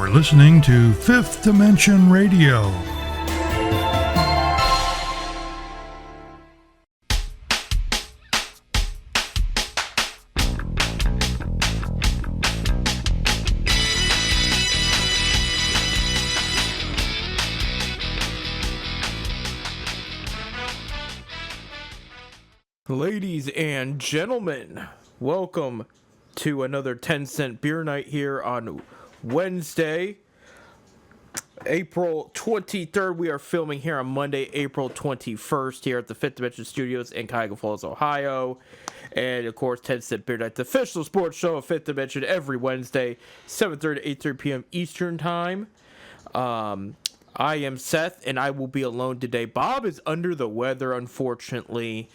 You're listening to Fifth Dimension Radio. Ladies and gentlemen, welcome to another 10-cent beer night here on Wednesday, April 23rd. We are filming here on Monday, April 21st here at the Fifth Dimension Studios in Cuyahoga Falls, Ohio. And, of course, 10-cent beer night, the official sports show of Fifth Dimension every Wednesday, 7:30 to 8:30 p.m. Eastern Time. I am Seth, and I will be alone today. Bob is under the weather, unfortunately,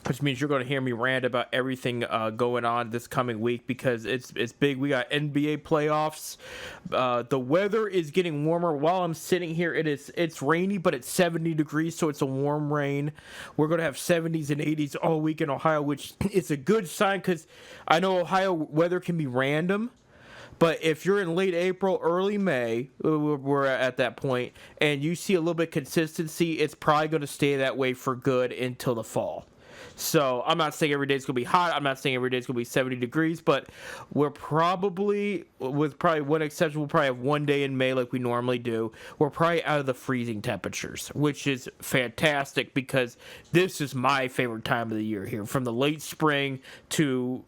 which means you're going to hear me rant about everything going on this coming week because it's big. We got NBA playoffs. The weather is getting warmer. While I'm sitting here, it's rainy, but it's 70 degrees, so it's a warm rain. We're going to have 70s and 80s all week in Ohio, which is a good sign because I know Ohio weather can be random. But if you're in late April, early May, we're at that point, and you see a little bit of consistency, it's probably going to stay that way for good until the fall. So I'm not saying every day it's going to be hot. I'm not saying every day it's going to be 70 degrees, but we're probably, with probably one exception, we'll probably have one day in May like we normally do. We're probably out of the freezing temperatures, which is fantastic because this is my favorite time of the year here. From the late spring to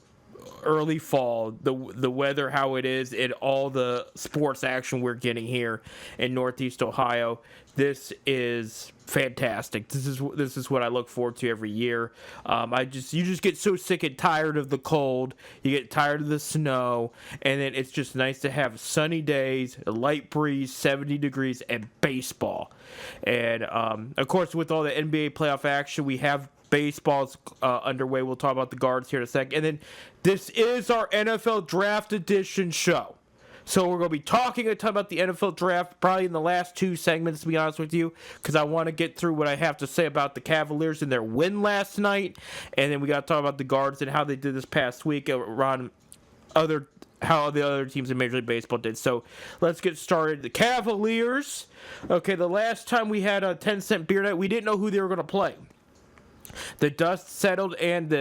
early fall, the weather, how it is, and all the sports action we're getting here in Northeast Ohio, this is fantastic. This is what I look forward to every year. You just get so sick and tired of the cold, you get tired of the snow, and then it's just nice to have sunny days, a light breeze, 70 degrees, and baseball. And of course, with all the NBA playoff action, we have baseball's underway. We'll talk about the guards here in a second. And then this is our NFL Draft Edition show. So we're going to be talking a ton about the NFL Draft, probably in the last two segments, to be honest with you, because I want to get through what I have to say about the Cavaliers and their win last night. And then we got to talk about the guards and how they did this past week around how the other teams in Major League Baseball did. So let's get started. The Cavaliers. Okay, the last time we had a 10-cent beer night, we didn't know who they were going to play. The dust settled, and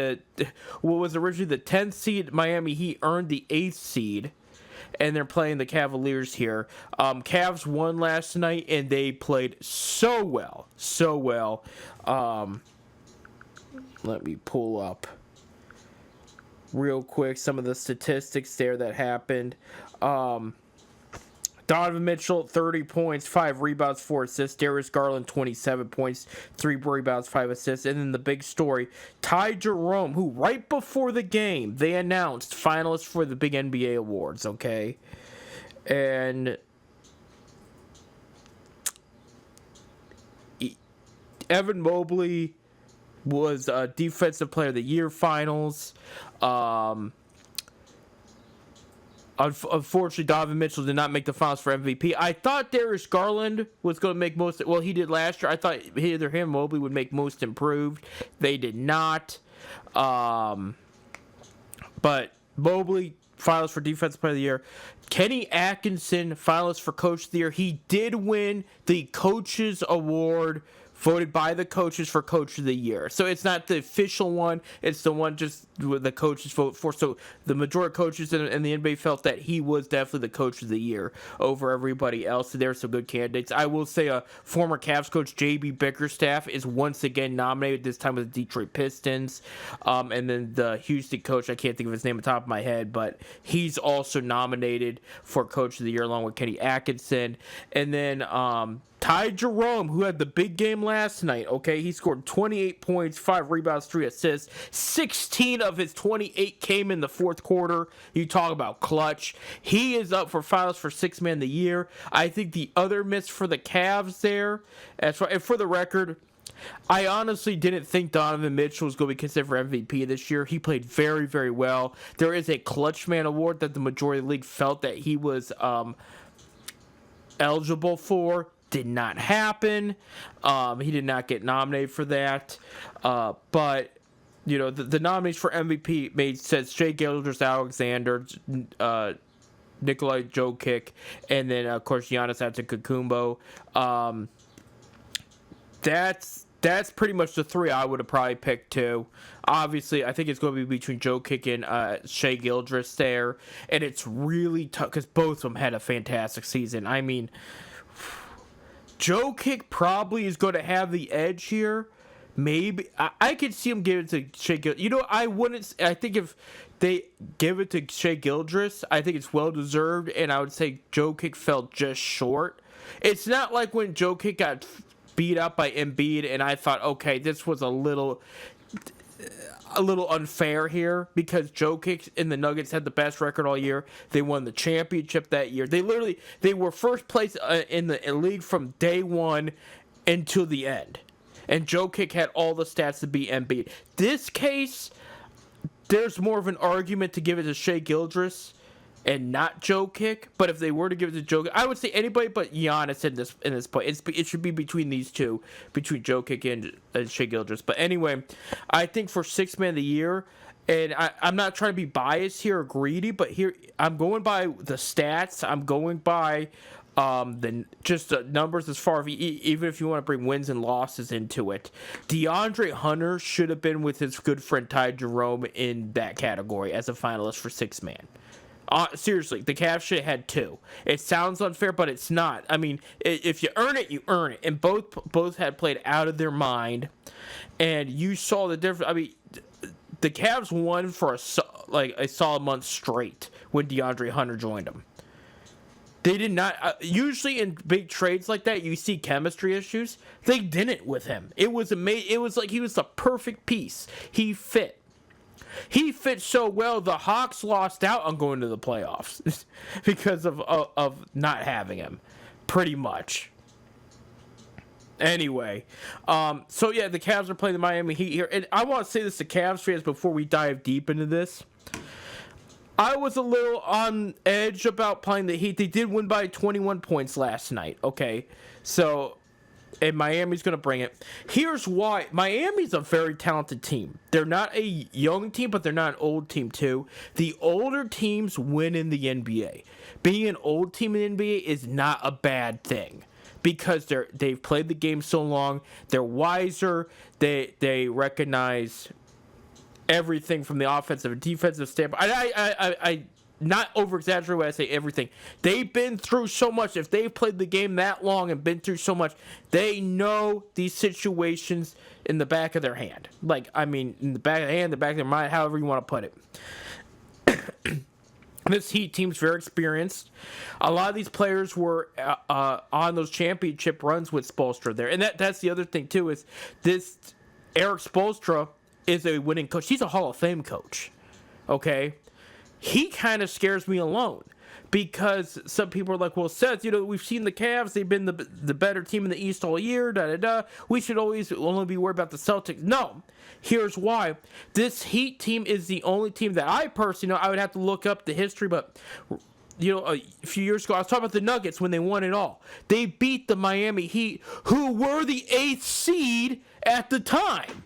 what was originally the 10th seed, Miami Heat, earned the 8th seed, and they're playing the Cavaliers here. Cavs won last night, and they played so well. Let me pull up real quick some of the statistics there that happened. Donovan Mitchell, 30 points, 5 rebounds, 4 assists. Darius Garland, 27 points, 3 rebounds, 5 assists. And then the big story, Ty Jerome, who right before the game, they announced finalists for the big NBA awards, okay? And Evan Mobley was Defensive Player of the Year finals. Unfortunately, Donovan Mitchell did not make the finals for MVP. I thought Darius Garland was going to make most. Well, he did last year. I thought either him or Mobley would make most improved. They did not. But Mobley, finals for Defensive Player of the Year. Kenny Atkinson, finalist for Coach of the Year. He did win the Coaches Award, voted by the coaches for Coach of the Year. So it's not the official one. It's the one just the coaches vote for. So the majority of coaches in the NBA felt that he was definitely the Coach of the Year over everybody else. So there are some good candidates. I will say former Cavs coach J.B. Bickerstaff is once again nominated, this time with the Detroit Pistons. And then the Houston coach, I can't think of his name on top of my head, but he's also nominated for Coach of the Year along with Kenny Atkinson. And then Ty Jerome, who had the big game last night, okay? He scored 28 points, 5 rebounds, 3 assists. 16 of his 28 came in the fourth quarter. You talk about clutch. He is up for finals for Sixth Man of the Year. I think the other miss for the Cavs there, and for the record, I honestly didn't think Donovan Mitchell was going to be considered for MVP this year. He played very, very well. There is a Clutch Man award that the majority of the league felt that he was eligible for. Did not happen. He did not get nominated for that. But you know, the nominees for MVP made sense. Shai Gilgeous-Alexander, Nikolai Jokic, and then of course Giannis Antetokounmpo. That's pretty much the three I would have probably picked too. Obviously, I think it's going to be between Jokic and Shai Gilgeous there, and it's really tough because both of them had a fantastic season. I mean, Jokic probably is going to have the edge here. Maybe I could see him give it to Shai Gilgeous. You know, I wouldn't. I think if they give it to Shai Gilgeous, I think it's well deserved, and I would say Jokic fell just short. It's not like when Jokic got beat up by Embiid, and I thought, okay, this was a little unfair here because Jokic and the Nuggets had the best record all year. They won the championship that year. They were first place in the league from day one until the end. And Jokic had all the stats to beat Embiid. This case, there's more of an argument to give it to Shai Gilgeous and not Jokic. But if they were to give it to Jokic, I would say anybody but Giannis in this point. It should be between these two, between Jokic and Shai Gilgeous. But anyway, I think for Sixth Man of the Year, and I'm not trying to be biased here or greedy, but here I'm going by the stats. I'm going by the numbers as far as even if you want to bring wins and losses into it. DeAndre Hunter should have been with his good friend Ty Jerome in that category as a finalist for Sixth Man. Seriously, the Cavs should have had two. It sounds unfair, but it's not. I mean, if you earn it, you earn it. And both had played out of their mind, and you saw the difference. I mean, the Cavs won for a solid month straight when DeAndre Hunter joined them. They did not. Usually in big trades like that, you see chemistry issues. They didn't with him. It was amazing. It was like he was the perfect piece. He fit. He fit so well. The Hawks lost out on going to the playoffs because of not having him, pretty much. Anyway, so yeah, the Cavs are playing the Miami Heat here, and I want to say this to Cavs fans before we dive deep into this. I was a little on edge about playing the Heat. They did win by 21 points last night, okay? So, and Miami's going to bring it. Here's why. Miami's a very talented team. They're not a young team, but they're not an old team, too. The older teams win in the NBA. Being an old team in the NBA is not a bad thing because they've played the game so long. They're wiser. They recognize everything from the offensive and defensive standpoint. I not over-exaggerate when I say everything. They've been through so much. If they've played the game that long and been through so much, they know these situations in the back of their hand. Like, I mean, in the back of their hand, the back of their mind, however you want to put it. This Heat team's very experienced. A lot of these players were on those championship runs with Spoelstra there. And that's the other thing, too, is this Eric Spoelstra is a winning coach. He's a Hall of Fame coach, okay? He kind of scares me alone because some people are like, well, Seth, we've seen the Cavs. They've been the better team in the East all year, da-da-da. We should always only be worried about the Celtics. No. Here's why. This Heat team is the only team that I personally know. I would have to look up the history, but a few years ago, I was talking about the Nuggets when they won it all. They beat the Miami Heat, who were the 8th seed at the time,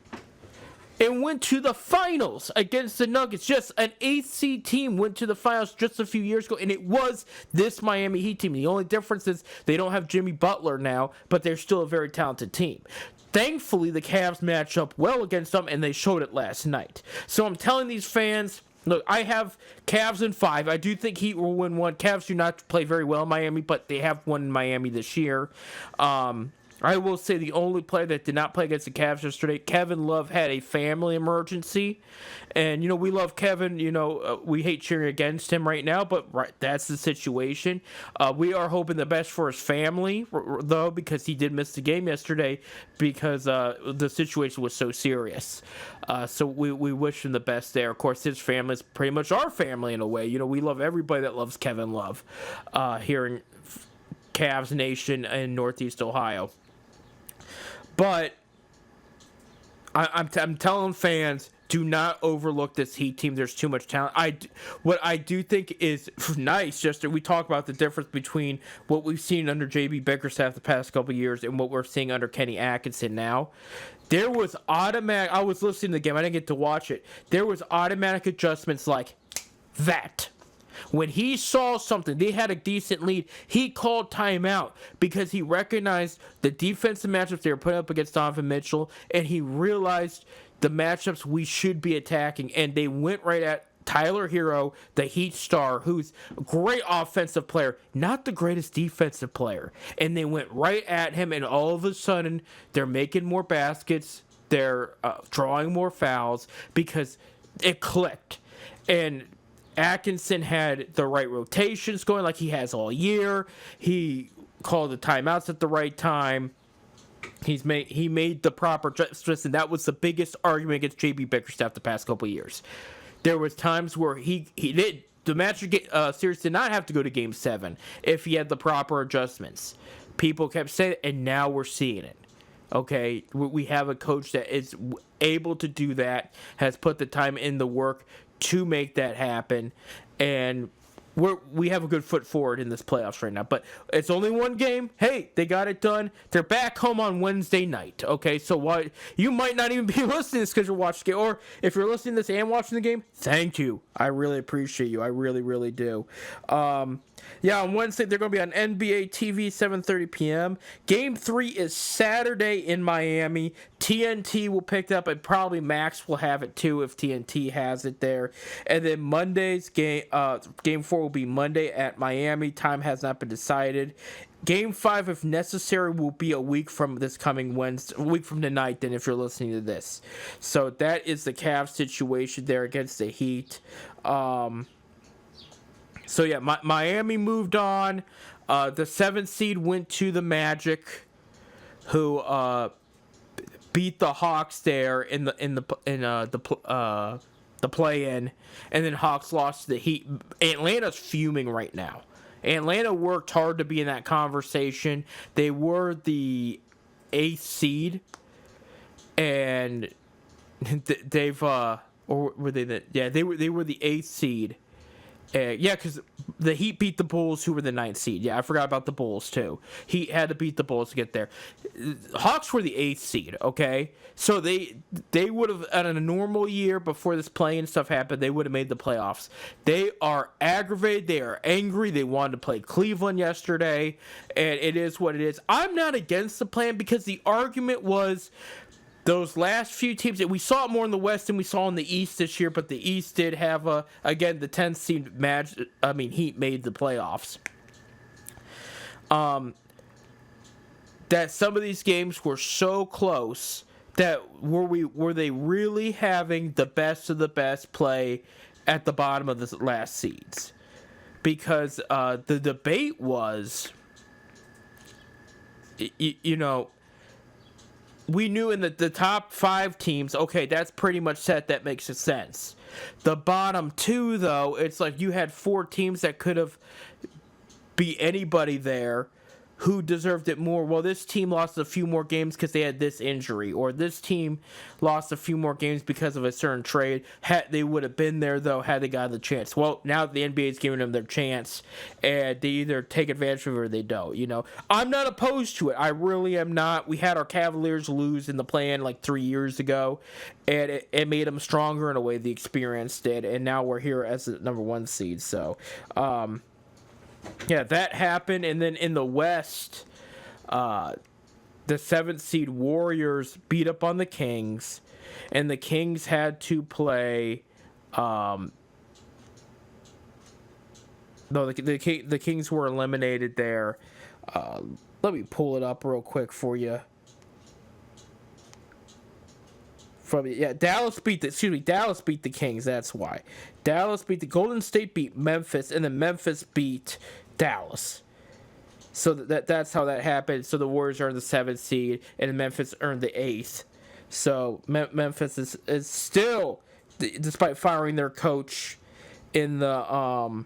and went to the finals against the Nuggets. Just an 8th seed team went to the finals just a few years ago, and it was this Miami Heat team. The only difference is they don't have Jimmy Butler now, but they're still a very talented team. Thankfully, the Cavs match up well against them, and they showed it last night. So I'm telling these fans, look, I have Cavs in 5. I do think Heat will win 1. Cavs do not play very well in Miami, but they have won in Miami this year. I will say the only player that did not play against the Cavs yesterday, Kevin Love, had a family emergency. And, we love Kevin. We hate cheering against him right now, but that's the situation. We are hoping the best for his family, though, because he did miss the game yesterday because the situation was so serious. So we wish him the best there. Of course, his family is pretty much our family in a way. We love everybody that loves Kevin Love here in Cavs Nation in Northeast Ohio. But I'm telling fans, do not overlook this Heat team. There's too much talent. What I do think is nice, we talk about the difference between what we've seen under J.B. Bickerstaff the past couple of years and what we're seeing under Kenny Atkinson now. There was automatic. I was listening to the game. I didn't get to watch it. There was automatic adjustments like that. When he saw something, they had a decent lead, he called timeout because he recognized the defensive matchups they were putting up against Donovan Mitchell, and he realized the matchups we should be attacking, and they went right at Tyler Hero, the Heat star, who's a great offensive player, not the greatest defensive player. And they went right at him, and all of a sudden, they're making more baskets, they're drawing more fouls, because it clicked. And Atkinson had the right rotations going like he has all year. He called the timeouts at the right time. He made the proper adjustments, and that was the biggest argument against JB Bickerstaff the past couple of years. There was times where he did the match series did not have to go to Game 7 if he had the proper adjustments. People kept saying it, and now we're seeing it. Okay, we have a coach that is able to do that, has put the time in the work to make that happen, and we have a good foot forward in this playoffs right now. But it's only one game. Hey, they got it done. They're back home on Wednesday night. Okay, so why you might not even be listening to this because you're watching the game, or if you're listening to this and watching the game, thank you. I really appreciate you. I really, really do. Yeah, on Wednesday they're going to be on NBA TV, 7:30 p.m. Game 3 is Saturday in Miami. TNT will pick it up, and probably Max will have it too if TNT has it there. And then Monday's game 4 will be Monday at Miami. Time has not been decided. Game 5, if necessary, will be a week from this coming Wednesday, a week from tonight, then if you're listening to this. So that is the Cavs situation there against the Heat. So yeah, Miami moved on. The 7th seed went to the Magic, who beat the Hawks there in the play-in, and then Hawks lost to the Heat. Atlanta's fuming right now. Atlanta worked hard to be in that conversation. They were the 8th seed, and they've or were they the they were the 8th seed. Because the Heat beat the Bulls, who were the 9th seed. Yeah, I forgot about the Bulls, too. Heat had to beat the Bulls to get there. Hawks were the 8th seed, okay? So they would have, in a normal year before this play-in stuff happened, they would have made the playoffs. They are aggravated. They are angry. They wanted to play Cleveland yesterday, and it is what it is. I'm not against the plan because the argument was those last few teams, we saw it more in the West than we saw in the East this year, but the East did have again, the 10th seed Heat made the playoffs. That some of these games were so close that were they really having the best of the best play at the bottom of the last seeds? Because the debate was, we knew in the top 5 teams, okay, that's pretty much set. That makes sense. The bottom 2, though, it's like you had 4 teams that could have beat anybody there who deserved it more. Well, this team lost a few more games because they had this injury, or this team lost a few more games because of a certain trade. They would have been there, though, had they got the chance. Well, now the NBA is giving them their chance, and they either take advantage of it or they don't. I'm not opposed to it. I really am not. We had our Cavaliers lose in the play-in like 3 years ago, and it made them stronger in a way the experience did, and now we're here as the number 1 seed. So, yeah, that happened. And then in the West, the 7th seed Warriors beat up on the Kings, and the Kings had to play. No, the Kings were eliminated there. Let me pull it up real quick for you. Dallas beat the Kings. That's why. Dallas beat the Golden State beat Memphis, and then Memphis beat Dallas. So that's how that happened. So the Warriors earned the 7th seed, and Memphis earned the 8th. So Memphis is still, despite firing their coach in the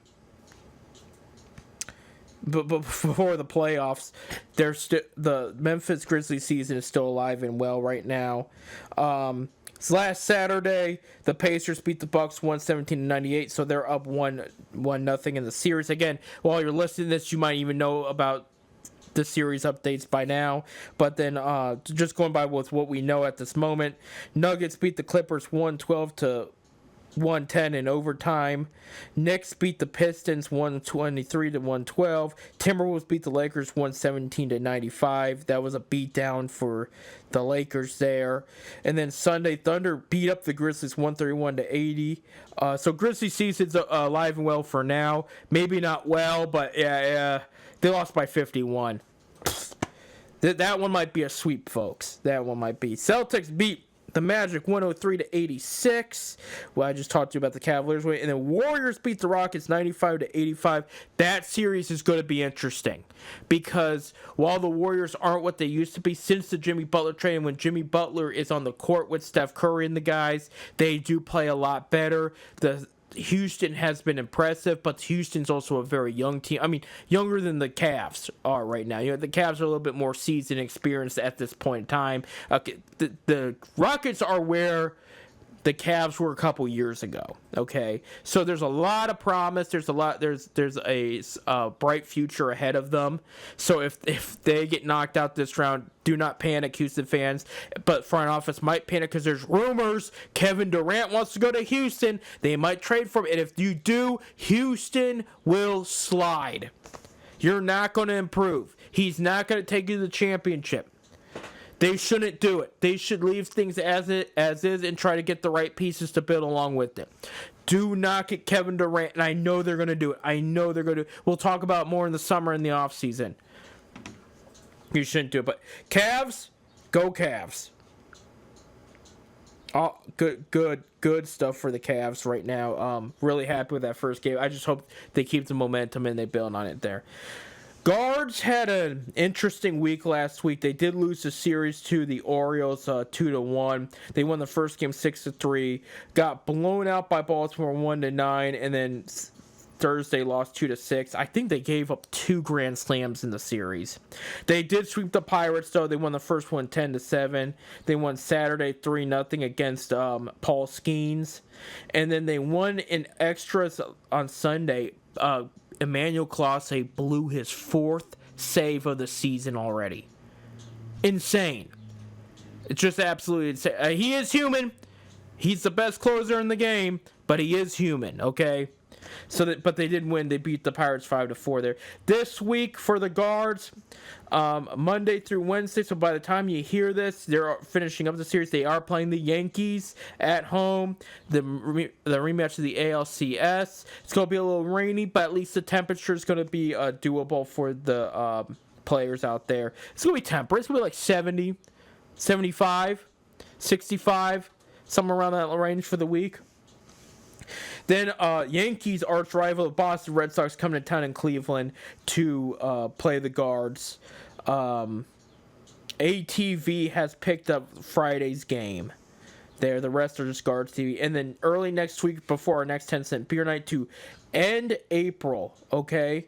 but before the playoffs, the Memphis Grizzlies season is still alive and well right now. So last Saturday, the Pacers beat the Bucks 117-98, so they're up 1-0 in the series. Again, while you're listening to this, you might even know about the series updates by now. But then just going by with what we know at this moment, Nuggets beat the Clippers 112-104. 110 in overtime. Knicks beat the Pistons 123 to 112. Timberwolves beat the Lakers 117 to 95. That was a beatdown for the Lakers there. And then Sunday, Thunder beat up the Grizzlies 131 to 80. So Grizzlies season's alive and well for now. Maybe not well, but yeah, they lost by 51. That one might be a sweep, folks. That one might be. Celtics beat the Magic 103 to 86. Well, I just talked to you about the Cavaliers. And then Warriors beat the Rockets 95 to 85. That series is going to be interesting because while the Warriors aren't what they used to be since the Jimmy Butler trade, and when Jimmy Butler is on the court with Steph Curry and the guys, they do play a lot better. Houston has been impressive, but Houston's also a very young team. I mean, younger than the Cavs are right now. You know, the Cavs are a little bit more seasoned, experienced at this point in time. The Rockets are where the Cavs were a couple years ago. Okay, so there's a lot of promise. There's a bright future ahead of them. So if they get knocked out this round, do not panic, Houston fans. But front office might panic because there's rumors Kevin Durant wants to go to Houston. They might trade for him, and if you do, Houston will slide. You're not going to improve. He's not going to take you to the championship. They shouldn't do it. They should leave things as is and try to get the right pieces to build along with it. Do not get Kevin Durant, and I know they're going to do it. We'll talk about it more in the summer and the offseason. You shouldn't do it. But Cavs, go Cavs. Oh, good stuff for the Cavs right now. Really happy with that first game. I just hope they keep the momentum and they build on it there. Guards had an interesting week last week. They did lose the series to the Orioles 2-1. They won the first game 6-3. Got blown out by Baltimore 1-9, and then Thursday lost 2-6. I think they gave up 2 grand slams in the series. They did sweep the Pirates though. They won the first one 10-7. They won Saturday 3-0 against Paul Skeens, and then they won in extras on Sunday. Emmanuel Clase blew his 4th save of the season already. Insane. It's just absolutely insane. He is human. He's the best closer in the game, but he is human, okay? But they did win. They beat the Pirates 5-4 there. This week for the Guards, Monday through Wednesday. So by the time you hear this, they're finishing up the series. They are playing the Yankees at home. The rematch of the ALCS. It's going to be a little rainy, but at least the temperature is going to be doable for the players out there. It's going to be temperate. It's going to be like 70, 75, 65, somewhere around that range for the week. Then Yankees arch rival the Boston Red Sox coming to town in Cleveland to play the Guards. ATV has picked up Friday's game. There, the rest are just Guards TV. And then early next week, before our next 10-cent beer night, to end April, okay,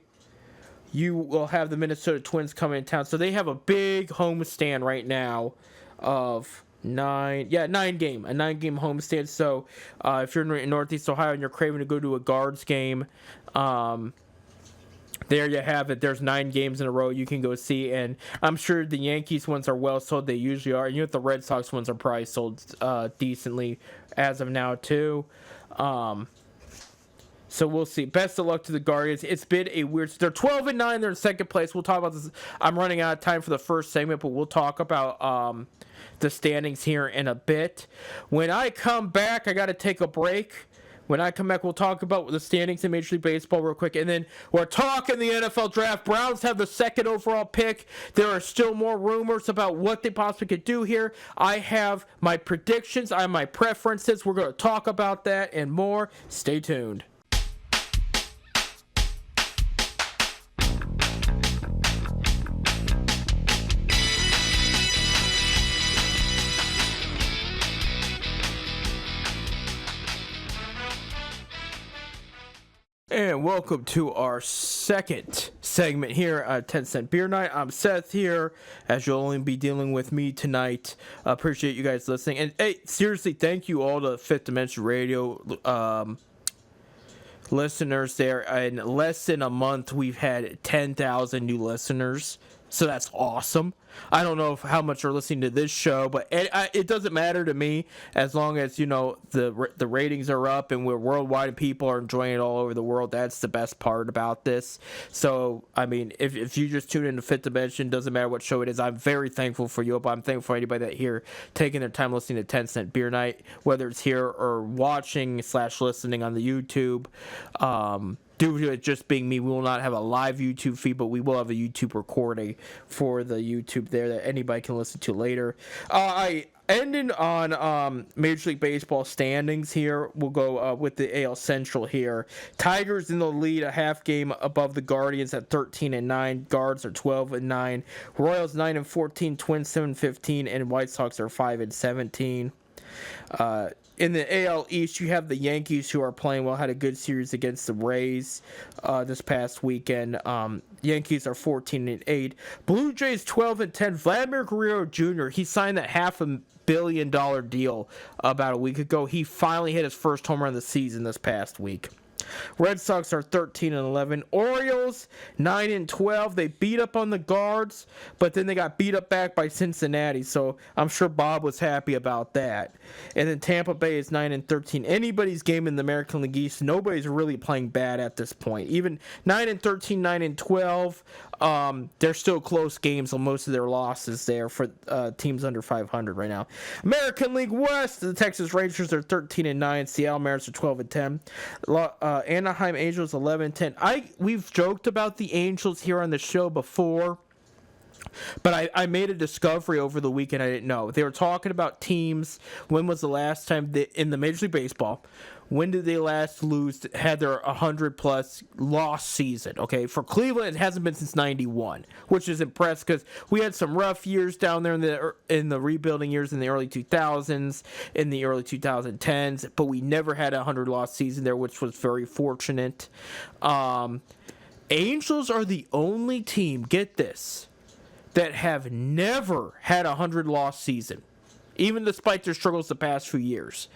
you will have the Minnesota Twins coming to town. So they have a big homestand right now of a 9-game homestand. So if you're in Northeast Ohio and you're craving to go to a Guards game, there you have it. There's 9 games in a row you can go see, and I'm sure the Yankees ones are well sold. They usually are. You know, the Red Sox ones are probably sold decently as of now too. So we'll see. Best of luck to the Guardians. It's been a weird. They're 12-9. They're in second place. We'll talk about this. I'm running out of time for the first segment, but we'll talk about the standings here in a bit. When I come back, I got to take a break. When I come back, we'll talk about the standings in Major League Baseball real quick. And then we're talking the NFL draft. Browns have the 2nd overall pick. There are still more rumors about what they possibly could do here. I have my predictions. I have my preferences. We're going to talk about that and more. Stay tuned. And welcome to our second segment here at 10 Cent Beer Night. I'm Seth here, as you'll only be dealing with me tonight. Appreciate you guys listening. And hey, seriously, thank you all to Fifth Dimension Radio listeners there. In less than a month, we've had 10,000 new listeners. So that's awesome. I don't know how much are listening to this show, but it doesn't matter to me as long as, you know, the ratings are up and we're worldwide and people are enjoying it all over the world. That's the best part about this. So, I mean, if you just tune into Fifth Dimension, doesn't matter what show it is, I'm very thankful for you. But I'm thankful for anybody that here taking their time listening to 10 Cent Beer Night, whether it's here or watching / listening on the YouTube. Due to it just being me, we will not have a live YouTube feed, but we will have a YouTube recording for the YouTube there that anybody can listen to later. I ended on Major League Baseball standings here. We'll go with the AL Central here. Tigers in the lead, a half game above the Guardians at 13-9. Guards are 12-9. Royals 9-14. Twins 7-15, and White Sox are 5-17. In the AL East, you have the Yankees, who are playing well, had a good series against the Rays this past weekend. Yankees are 14-8. Blue Jays 12-10. Vladimir Guerrero Jr., he signed that $500 million deal about a week ago. He finally hit his first home run of the season this past week. Red Sox are 13-11. Orioles 9-12. They beat up on the Guards, but then they got beat up back by Cincinnati. So I'm sure Bob was happy about that. And then Tampa Bay is 9-13. Anybody's game in the American League East. Nobody's really playing bad at this point. Even 9-13, 9-12. They're still close games on most of their losses there for teams under 500 right now. American League West, the Texas Rangers are 13-9. Seattle Mariners are 12-10. Anaheim Angels 11-10. We've joked about the Angels here on the show before, but I made a discovery over the weekend I didn't know. They were talking about teams. When was the last time in the Major League Baseball? When did they last had their 100-plus loss season? Okay, for Cleveland, it hasn't been since 91, which is impressive because we had some rough years down there in the rebuilding years in the early 2000s, in the early 2010s, but we never had a 100-loss season there, which was very fortunate. Angels are the only team, get this, that have never had a 100-loss season, even despite their struggles the past few years.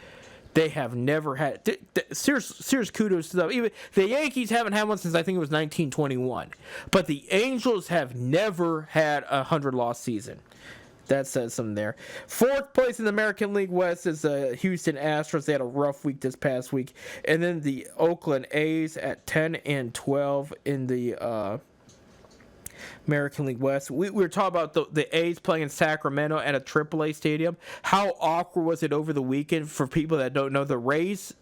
They have never had. Serious kudos to them. Even the Yankees haven't had one since I think it was 1921. But the Angels have never had a 100-loss season. That says something there. Fourth place in the American League West is the Houston Astros. They had a rough week this past week. And then the Oakland A's at 10-12 in the American League West. We were talking about the A's playing in Sacramento at a AAA stadium. How awkward was it over the weekend for people that don't know? The Rays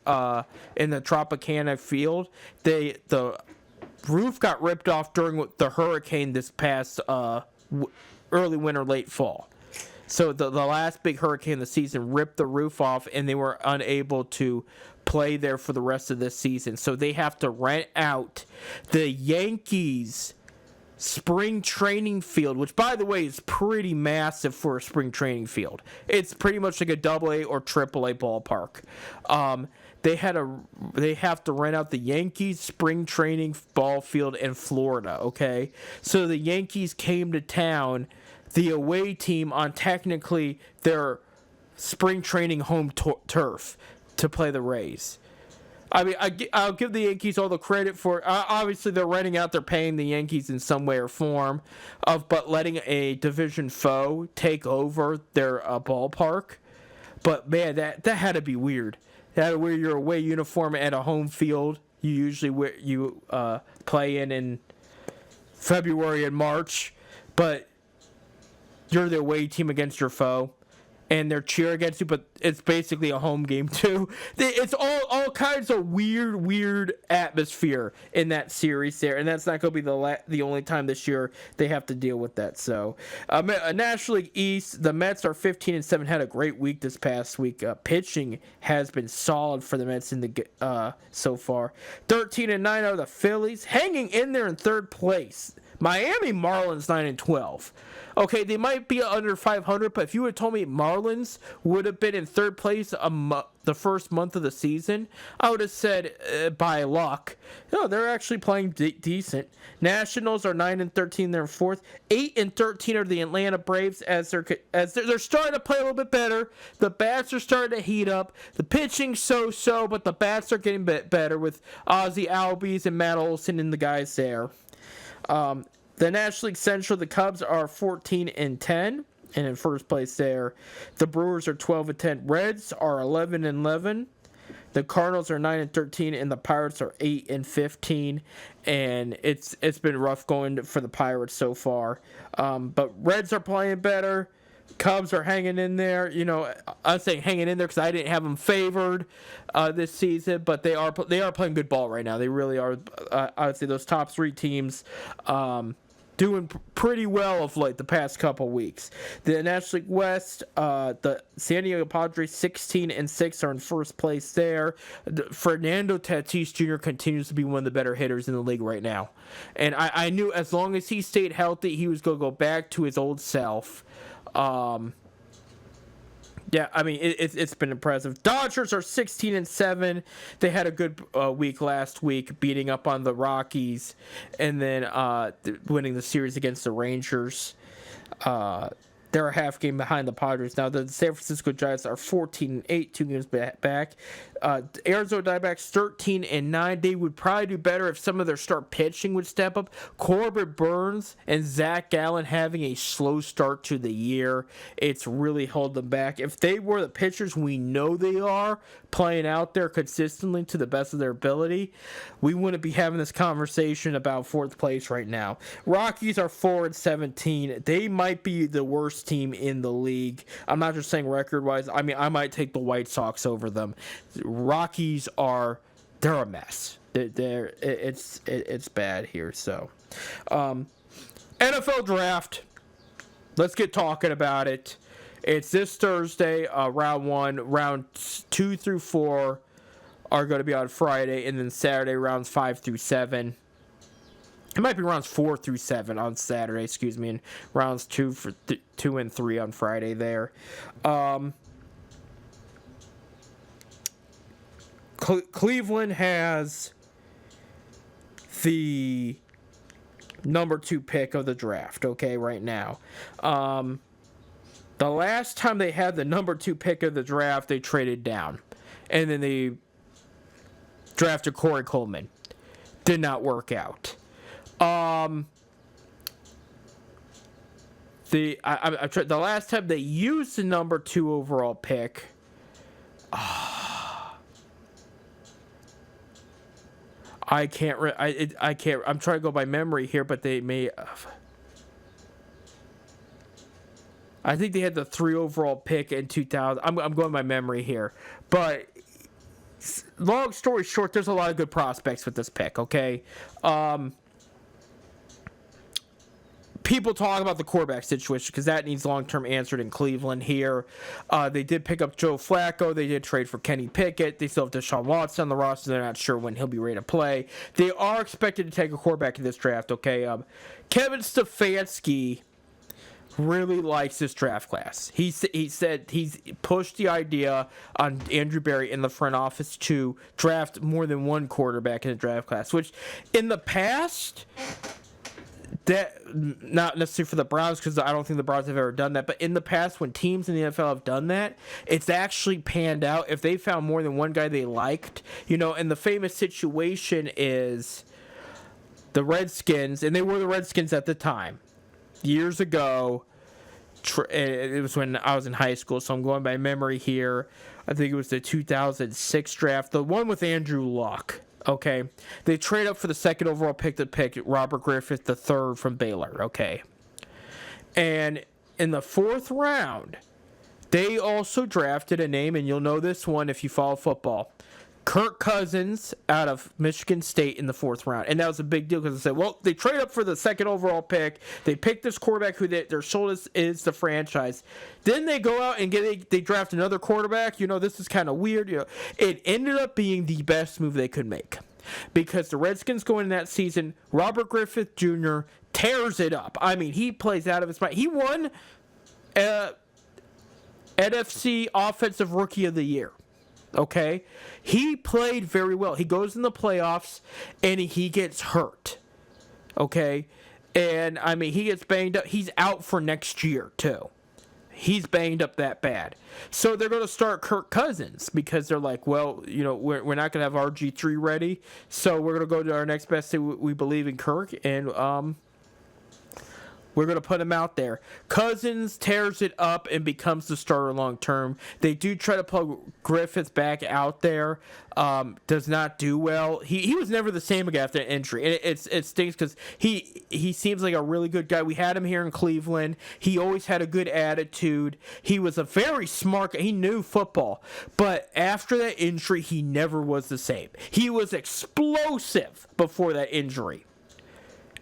in the Tropicana field, the roof got ripped off during the hurricane this past early winter, late fall. So the last big hurricane of the season ripped the roof off, and they were unable to play there for the rest of this season. So they have to rent out the Yankees spring training field, which by the way is pretty massive for a spring training field. It's pretty much like a AA or AAA ballpark. They have to rent out the Yankees spring training ball field in Florida. Okay, so the Yankees came to town, the away team, on technically their spring training home turf to play the Rays. I mean, I'll give the Yankees all the credit for. Obviously, they're renting out. They're paying the Yankees in some way or form, but letting a division foe take over their ballpark. But man, that had to be weird. That had to wear your away uniform at a home field. You usually play in February and March, but you're the away team against your foe. And they're cheering against you, but it's basically a home game too. It's all kinds of weird atmosphere in that series there, and that's not going to be the only time this year they have to deal with that. So, National League East, the Mets are 15-7, had a great week this past week. Pitching has been solid for the Mets in the so far. 13-9 are the Phillies, hanging in there in third place. Miami Marlins 9-12. Okay, they might be under 500, but if you would have told me Marlins would have been in third place the first month of the season, I would have said by luck. No, they're actually playing decent. Nationals are 9-13, they're fourth. 8-13 are the Atlanta Braves as they're starting to play a little bit better. The bats are starting to heat up. The pitching so, but the bats are getting better with Ozzie Albies and Matt Olson and the guys there. The National League Central, the Cubs are 14-10, and in first place there. The Brewers are 12-10. Reds are 11-11. The Cardinals are 9-13, and the Pirates are 8-15. And it's been rough going for the Pirates so far. But Reds are playing better. Cubs are hanging in there. You know, I'm saying hanging in there because I didn't have them favored this season, but they are playing good ball right now. They really are. I would say those top three teams doing pretty well of late the past couple weeks. The National League West, the San Diego Padres 16-6 are in first place there. Fernando Tatis Jr. continues to be one of the better hitters in the league right now. And I knew as long as he stayed healthy, he was going to go back to his old self. Yeah, I mean, it's been impressive. Dodgers are 16-7. They had a good week last week, beating up on the Rockies, and then winning the series against the Rangers. They're a half game behind the Padres. Now, the San Francisco Giants are 14-8, 2 games back. Arizona Diamondbacks 13-9. They would probably do better if some of their start pitching would step up. Corbin Burns and Zach Gallen having a slow start to the year. It's really held them back. If they were the pitchers we know they are, playing out there consistently to the best of their ability, we wouldn't be having this conversation about fourth place right now. Rockies are 4-17. They might be the worst team in the league. I'm not just saying record-wise. I mean, I might take the White Sox over them. Rockies they're a mess. It's bad here. So, NFL draft. Let's get talking about it. It's this Thursday, round 1. Round 2 through 4 are going to be on Friday, and then Saturday, rounds 5 through 7. It might be rounds 4 through 7 on Saturday, and rounds 2 and 3 on Friday there. Cleveland has the number 2 pick of the draft, okay, right now. The last time they had the number 2 pick of the draft, they traded down. And then they drafted Corey Coleman. Did not work out. The last time they used the number 2 overall pick, I can't. I'm trying to go by memory here, but they may. I think they had the 3 overall pick in 2000. I'm going by memory here, but long story short, there's a lot of good prospects with this pick. Okay. People talk about the quarterback situation because that needs long-term answered in Cleveland here. They did pick up Joe Flacco. They did trade for Kenny Pickett. They still have Deshaun Watson on the roster. They're not sure when he'll be ready to play. They are expected to take a quarterback in this draft, okay? Kevin Stefanski really likes this draft class. He said he's pushed the idea on Andrew Berry in the front office to draft more than one quarterback in the draft class, which in the past... That not necessarily for the Browns, because I don't think the Browns have ever done that, but in the past when teams in the NFL have done that, it's actually panned out. If they found more than one guy they liked, and the famous situation is the Redskins, and they were the Redskins at the time, years ago. It was when I was in high school, so I'm going by memory here. I think it was the 2006 draft, the one with Andrew Luck. Okay, they trade up for the 2nd overall pick to pick Robert Griffith III from Baylor. Okay, and in the 4th round, they also drafted a name, and you'll know this one if you follow football. Kirk Cousins out of Michigan State in the 4th round. And that was a big deal because they said, well, they trade up for the 2nd overall pick. They pick this quarterback who their soul is the franchise. Then they go out and they draft another quarterback. This is kind of weird. It ended up being the best move they could make because the Redskins go in that season. Robert Griffith Jr. tears it up. I mean, he plays out of his mind. He won NFC Offensive Rookie of the Year. Okay, he played very well. He goes in the playoffs and he gets hurt. Okay, and I mean he gets banged up. He's out for next year too. He's banged up that bad. So they're going to start Kirk Cousins because they're like, well, we're not going to have RG3 ready, so we're going to go to our next best thing. We believe in Kirk, and We're going to put him out there. Cousins tears it up and becomes the starter long term. They do try to plug Griffith back out there. Does not do well. He was never the same again after an injury. It stinks because he seems like a really good guy. We had him here in Cleveland. He always had a good attitude. He was a very smart guy. He knew football. But after that injury, he never was the same. He was explosive before that injury.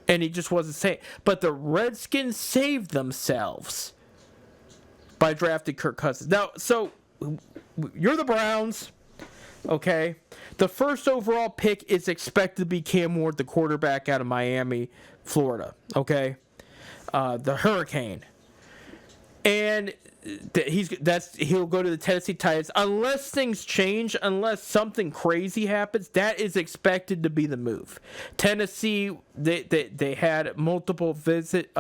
And he just wasn't saying. But the Redskins saved themselves by drafting Kirk Cousins. Now, so you're the Browns, okay? The first overall pick is expected to be Cam Ward, the quarterback out of Miami, Florida, okay? The Hurricane. And he'll go to the Tennessee Titans unless things change, unless something crazy happens. That is expected to be the move. Tennessee, they had multiple visit.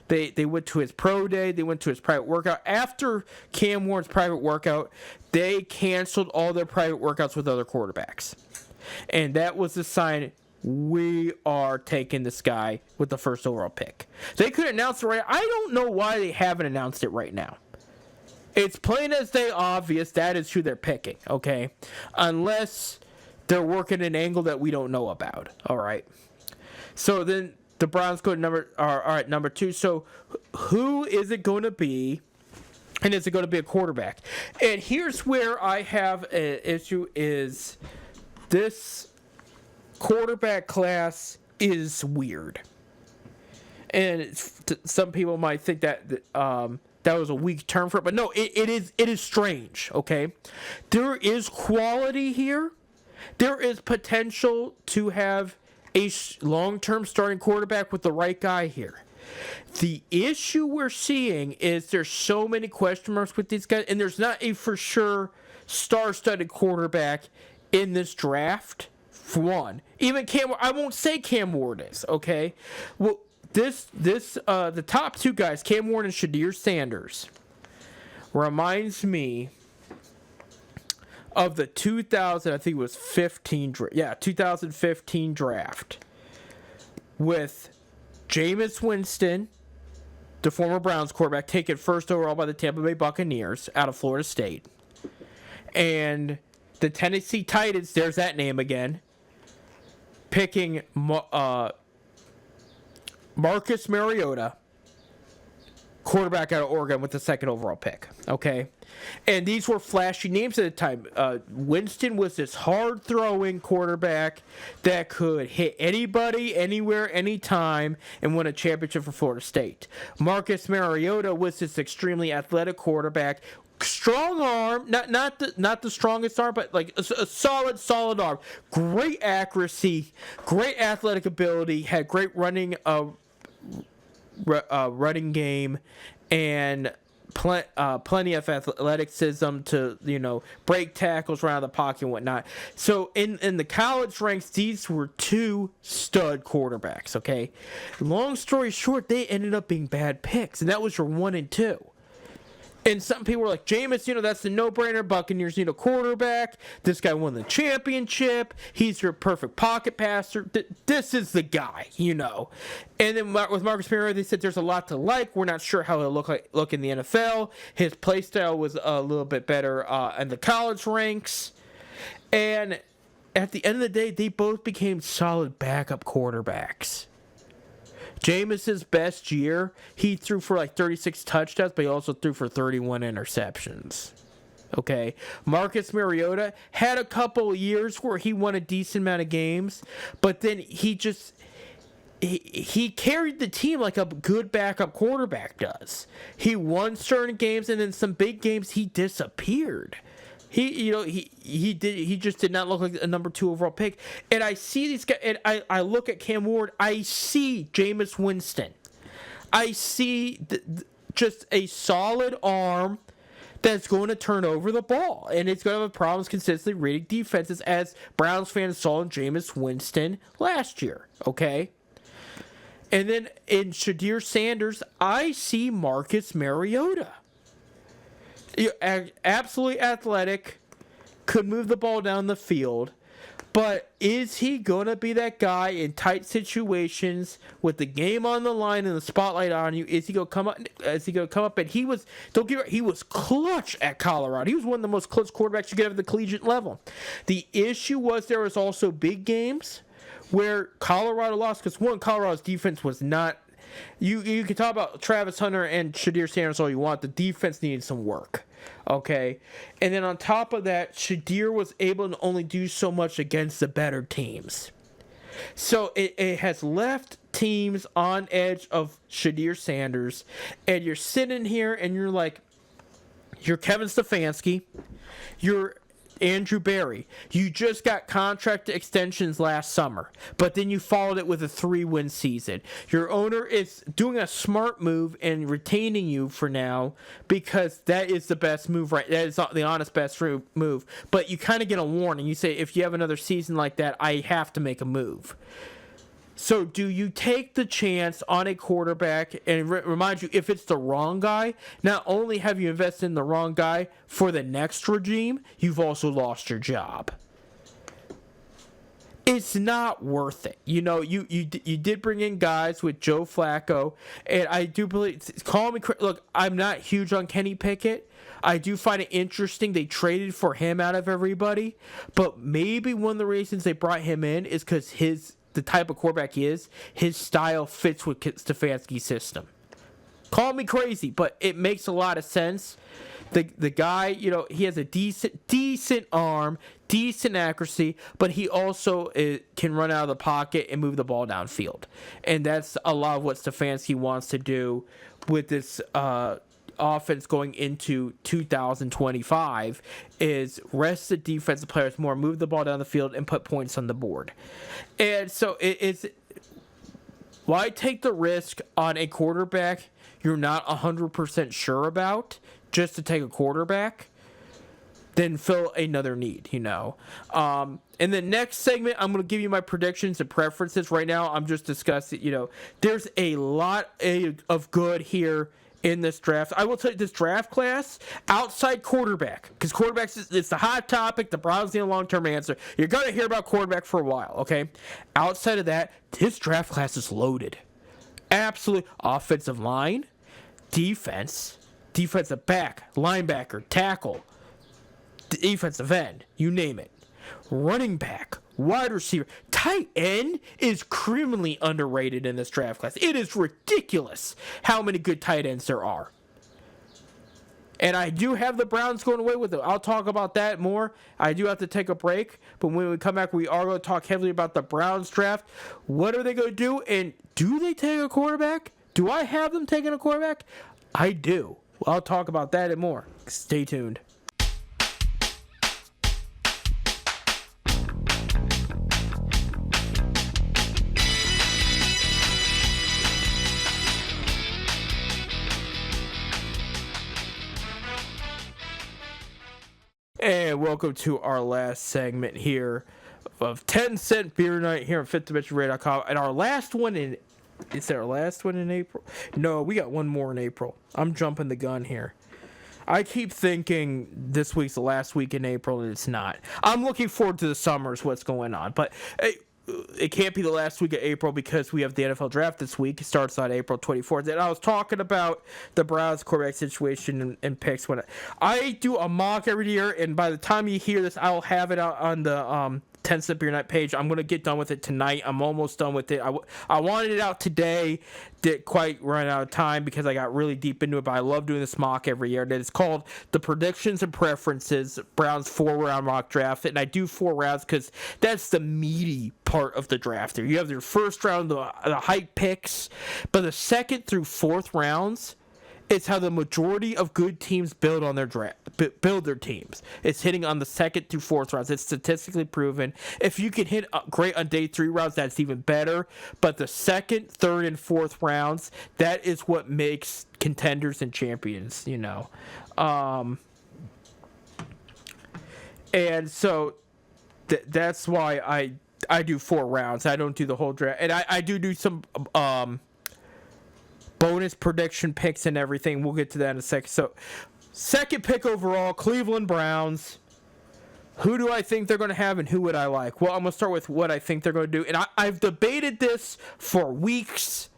They went to his pro day. They went to his private workout. After Cam Ward's private workout, they canceled all their private workouts with other quarterbacks, and that was the sign. We are taking this guy with the first overall pick. They could announce it right. I don't know why they haven't announced it right now. It's plain as day obvious that is who they're picking, okay? Unless they're working an angle that we don't know about, all right? So then the Browns go to number 2. So who is it going to be? And is it going to be a quarterback? And here's where I have an issue is this quarterback class is weird. And some people might think that that was a weak term for it, but no, it is strange, okay? There is quality here. There is potential to have a long-term starting quarterback with the right guy here. The issue we're seeing is there's so many question marks with these guys, and there's not a for sure star-studded quarterback in this draft. For one, even I won't say Cam Ward is, okay? Well, the top 2 guys, Cam Ward and Shadir Sanders, reminds me of the 2015 draft with Jameis Winston, the former Browns quarterback, taken first overall by the Tampa Bay Buccaneers out of Florida State, and the Tennessee Titans, there's that name again, picking Marcus Mariota, quarterback out of Oregon, with the second overall pick. Okay, and these were flashy names at the time. Winston was this hard-throwing quarterback that could hit anybody, anywhere, anytime, and win a championship for Florida State. Marcus Mariota was this extremely athletic quarterback. Strong arm, not the strongest arm, but like a solid arm. Great accuracy, great athletic ability, had great running game, and plenty of athleticism to break tackles around the pocket and whatnot. So in the college ranks, these were 2 stud quarterbacks. Okay, long story short, they ended up being bad picks, and that was your 1 and 2. And some people were like, Jameis, that's the no-brainer. Buccaneers need a quarterback. This guy won the championship. He's your perfect pocket passer. This is the guy, And then with Marcus Mariota, they said there's a lot to like. We're not sure how he'll look in the NFL. His play style was a little bit better in the college ranks. And at the end of the day, they both became solid backup quarterbacks. Jameis's best year, he threw for like 36 touchdowns, but he also threw for 31 interceptions. Okay, Marcus Mariota had a couple years where he won a decent amount of games, but then he carried the team like a good backup quarterback does. He won certain games, and then some big games he disappeared. He just did not look like a number 2 overall pick. And I see these guys, and I look at Cam Ward, I see Jameis Winston. I see just a solid arm that's going to turn over the ball. And it's going to have problems consistently reading defenses, as Browns fans saw in Jameis Winston last year. Okay? And then in Shadir Sanders, I see Marcus Mariota. Absolutely athletic, could move the ball down the field, But is he going to be that guy in tight situations with the game on the line and the spotlight on you? Is he going to come up? And he was, don't get me wrong, he was clutch at Colorado. He was one of the most clutch quarterbacks you get at the collegiate level. The issue was there was also big games where Colorado lost because, one, Colorado's defense was not. You can talk about Travis Hunter and Shedeur Sanders all you want. The defense needed some work. Okay? And then on top of that, Shedeur was able to only do so much against the better teams. So it has left teams on edge of Shedeur Sanders. And you're sitting here and you're like, you're Kevin Stefanski. You're Andrew Berry. You just got contract extensions last summer, but then you followed it with a 3-win season. Your owner is doing a smart move and retaining you for now because that is the best move, right? That is the honest best move. But you kind of get a warning. You say, if you have another season like that, I have to make a move. So do you take the chance on a quarterback and remind you, if it's the wrong guy, not only have you invested in the wrong guy for the next regime, you've also lost your job. It's not worth it. You know, you did bring in guys with Joe Flacco, and I do believe, look, I'm not huge on Kenny Pickett. I do find it interesting they traded for him out of everybody, but maybe one of the reasons they brought him in is because the type of quarterback he is, his style fits with Stefanski's system. Call me crazy, but it makes a lot of sense. The guy, you know, he has a decent arm, decent accuracy, but he also can run out of the pocket and move the ball downfield. And that's a lot of what Stefanski wants to do with this offense going into 2025 is rest the defensive players more, move the ball down the field, and put points on the board. And so it's why take the risk on a quarterback you're not 100% sure about just to take a quarterback than fill another need, you know. In the next segment, I'm going to give you my predictions and preferences. Right now, I'm just discussing, you know, there's a lot of good here in this draft. I will tell you, this draft class, outside quarterback, because quarterbacks, it's the hot topic. The Browns need a long-term answer. You're going to hear about quarterback for a while, okay? Outside of that, this draft class is loaded. Absolutely. Offensive line, defense, defensive back, linebacker, tackle, defensive end, you name it. Running back, wide receiver, tight end is criminally underrated in this draft class. It is ridiculous how many good tight ends there are. And I do have the Browns going away with it. I'll talk about that more. I do have to take a break. But when we come back, we are going to talk heavily about the Browns draft. What are they going to do? And do they take a quarterback? Do I have them taking a quarterback? I do. I'll talk about that and more. Stay tuned. And welcome to our last segment here of 10 Cent Beer Night here on FifthDimensionRadio.com. And our last one in... Is that our last one in April? No, we got one more in April. I'm jumping the gun here. I keep thinking this week's the last week in April, and it's not. I'm looking forward to the summers, what's going on. But it can't be the last week of April because we have the NFL draft this week. It starts on April 24th. And I was talking about the Browns quarterback situation and picks. When I do a mock every year, and by the time you hear this, I'll have it out on the 10 Cent Beer Night page. I'm going to get done with it tonight. I'm almost done with it. I wanted it out today. Didn't quite run out of time because I got really deep into it, but I love doing this mock every year. And it's called the Predictions and Preferences Browns 4-round mock draft. And I do 4 rounds because that's the meaty part of the draft. There, you have your first round, the hype picks, but the second through 4th rounds, it's how the majority of good teams build on their build their teams. It's hitting on the 2nd through 4th rounds. It's statistically proven. If you can hit great on day 3 rounds, that's even better. But the 2nd, 3rd, and 4th rounds, that is what makes contenders and champions, you know. And so that's why I do 4 rounds. I don't do the whole draft. And I do some bonus prediction picks and everything. We'll get to that in a second. So, second pick overall, Cleveland Browns. Who do I think they're going to have and who would I like? Well, I'm going to start with what I think they're going to do. And I've debated this for weeks.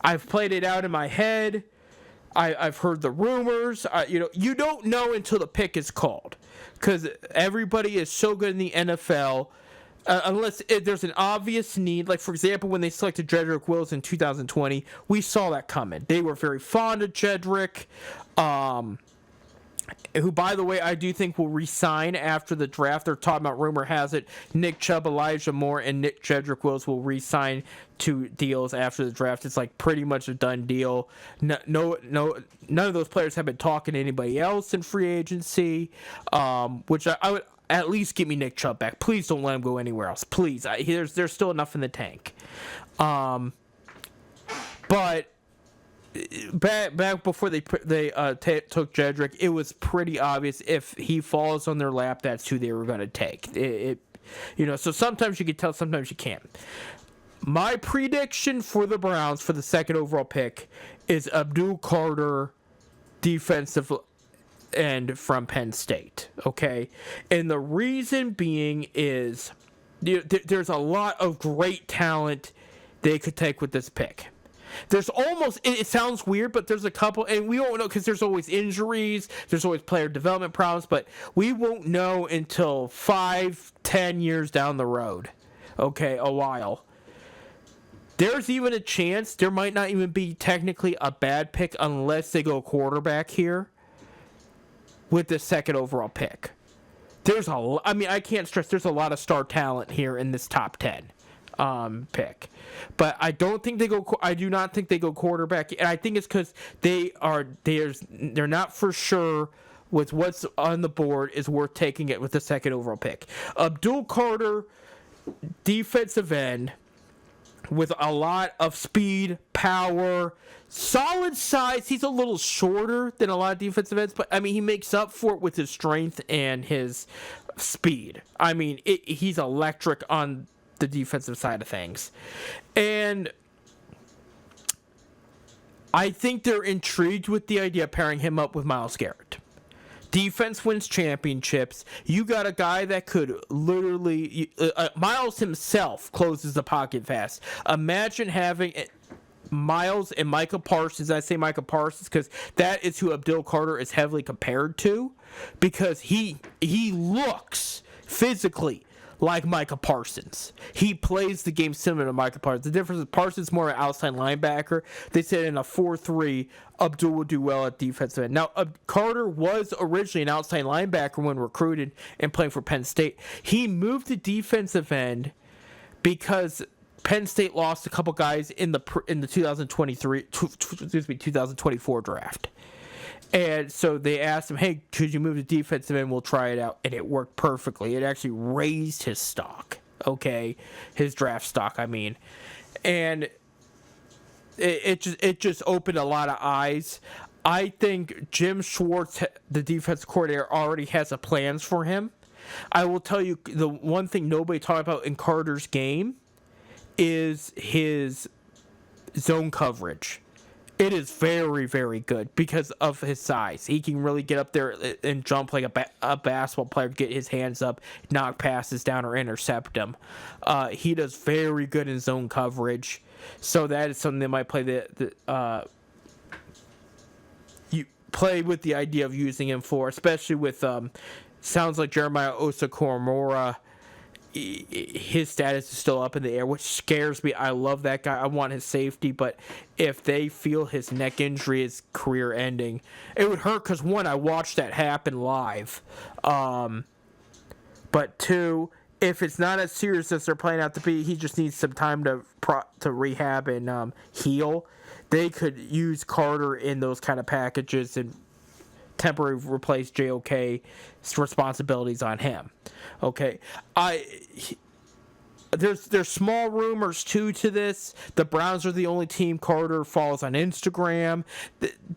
I've played it out in my head. I've heard the rumors. You don't know until the pick is called, because everybody is so good in the NFL. Unless there's an obvious need. Like, for example, when they selected Jedrick Wills in 2020, we saw that coming. They were very fond of Jedrick, who, by the way, I do think will re-sign after the draft. They're talking about, rumor has it, Nick Chubb, Elijah Moore, and Nick Jedrick Wills will re-sign to deals after the draft. It's like pretty much a done deal. No, none of those players have been talking to anybody else in free agency, which I would at least give me Nick Chubb back. Please don't let him go anywhere else. Please. There's still enough in the tank. But back before they took Jedrick, it was pretty obvious if he falls on their lap, that's who they were going to take. So sometimes you can tell, sometimes you can't. My prediction for the Browns for the second overall pick is Abdul Carter, defensive end from Penn State. Okay, and the reason being is there's a lot of great talent they could take with this pick. There's almost, it sounds weird, but there's a couple, and we won't know because there's always injuries, there's always player development problems, but we won't know until 5-10 years down the road. Okay, a while. There's even a chance there might not even be technically a bad pick unless they go quarterback here with the second overall pick. I can't stress, there's a lot of star talent here in this top 10 pick, but I do not think they go quarterback, and I think it's because they're not for sure with what's on the board is worth taking it with the second overall pick. Abdul Carter, defensive end with a lot of speed, power, solid size. He's a little shorter than a lot of defensive ends, but he makes up for it with his strength and his speed. He's electric on the defensive side of things. And I think they're intrigued with the idea of pairing him up with Myles Garrett. Defense wins championships. You got a guy that could literally... Myles himself closes the pocket fast. Imagine having Myles and Micah Parsons. I say Micah Parsons because that is who Abdul Carter is heavily compared to, because he looks physically like Micah Parsons. He plays the game similar to Micah Parsons. The difference is Parsons more an outside linebacker. They said in a 4-3, Abdul would do well at defensive end. Now, Carter was originally an outside linebacker when recruited and playing for Penn State. He moved to defensive end because Penn State lost a couple guys in the 2024 draft. And so they asked him, hey, could you move to defensive end? We'll try it out. And it worked perfectly. It actually raised his stock. Okay. His draft stock, And it just opened a lot of eyes. I think Jim Schwartz, the defensive coordinator, already has a plans for him. I will tell you, the one thing nobody talked about in Carter's game is his zone coverage. It is very, very good because of his size. He can really get up there and jump like a basketball player, get his hands up, knock passes down, or intercept them. He does very good in zone coverage. So that is something they might play you play with the idea of using him for, especially with sounds like Jeremiah Owusu-Koramoah. His status is still up in the air, which scares me. I love that guy. I want his safety, but if they feel his neck injury is career ending, it would hurt because, one, I watched that happen live. But two, if it's not as serious as they're playing out to be, he just needs some time to rehab and heal. They could use Carter in those kind of packages and temporarily replace JOK's responsibilities on him. Okay, there's small rumors too to this. The Browns are the only team Carter follows on Instagram.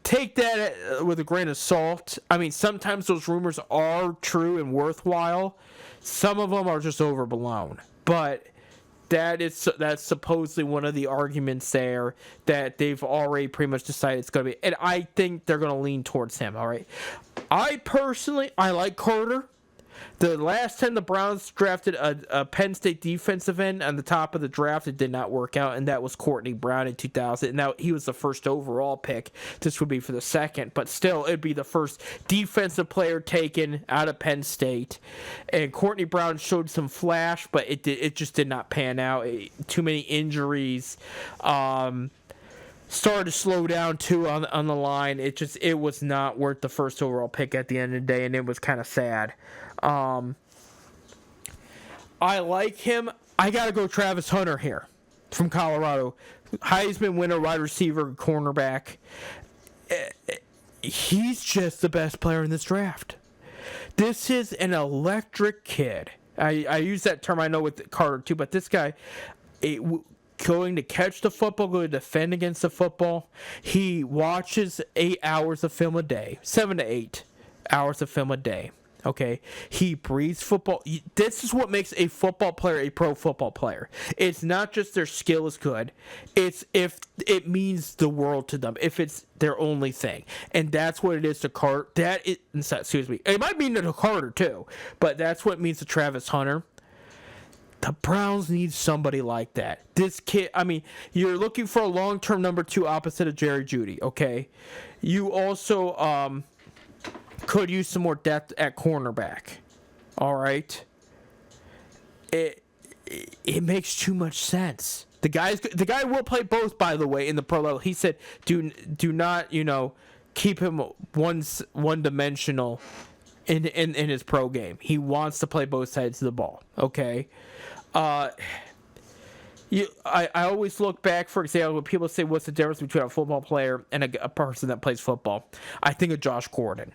Take that with a grain of salt. Sometimes those rumors are true and worthwhile. Some of them are just overblown. But that's supposedly one of the arguments there that they've already pretty much decided it's going to be. And I think they're going to lean towards him, all right? I like Carter. The last time the Browns drafted a Penn State defensive end on the top of the draft, it did not work out, and that was Courtney Brown in 2000. Now, he was the first overall pick. This would be for the second, but still, it'd be the first defensive player taken out of Penn State. And Courtney Brown showed some flash, but it just did not pan out. Too many injuries. Started to slow down too on the line. It was not worth the first overall pick at the end of the day, and it was kind of sad. I like him. I gotta go Travis Hunter here from Colorado. Heisman winner, wide receiver, cornerback. He's just the best player in this draft. This is an electric kid. I use that term, I know, with Carter too, but this guy, going to catch the football, going to defend against the football. He watches 8 hours of film a day, 7 to 8 hours of film a day. Okay, he breathes football. This is what makes a football player a pro football player. It's not just their skill is good. It's if it means the world to them, if it's their only thing. And that's what it is to Carter. Excuse me. It might mean to Carter too, but that's what it means to Travis Hunter. The Browns need somebody like that. This kid, I mean, you're looking for a long-term number 2 opposite of Jerry Jeudy, okay? You also could use some more depth at cornerback, all right? It makes too much sense. The guy will play both, by the way, in the pro level. He said, do not, keep him one-dimensional in his pro game. He wants to play both sides of the ball, okay? I always look back, for example, when people say what's the difference between a football player and a person that plays football. I think of Josh Gordon.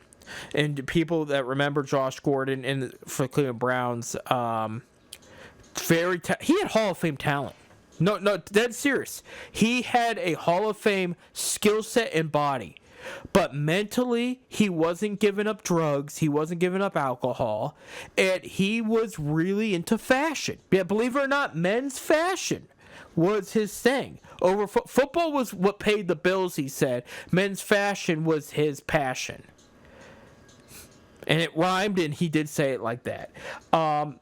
And people that remember Josh Gordon for Cleveland Browns, he had Hall of Fame talent. No, dead serious. He had a Hall of Fame skill set and body. But mentally, he wasn't giving up drugs. He wasn't giving up alcohol. And he was really into fashion. Yeah, believe it or not, men's fashion was his thing. Football was what paid the bills, he said. Men's fashion was his passion. And it rhymed, and he did say it like that. And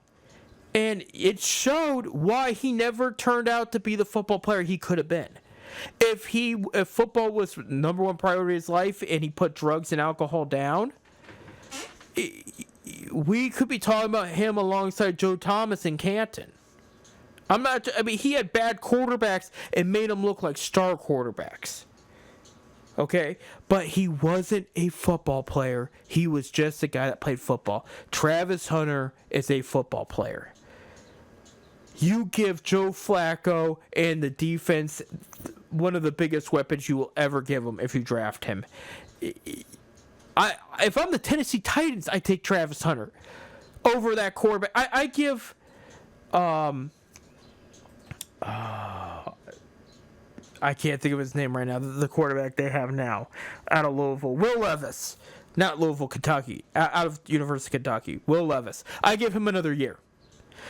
it showed why he never turned out to be the football player he could have been. If football was number one priority in his life and he put drugs and alcohol down, we could be talking about him alongside Joe Thomas and Canton. He had bad quarterbacks and made them look like star quarterbacks. Okay? But he wasn't a football player. He was just a guy that played football. Travis Hunter is a football player. You give Joe Flacco and the defense one of the biggest weapons you will ever give him if you draft him. If I'm the Tennessee Titans, I take Travis Hunter over that quarterback. I give I can't think of his name right now. The quarterback they have now out of Louisville, Will Levis, not Louisville, Kentucky, out of University of Kentucky, Will Levis. I give him another year.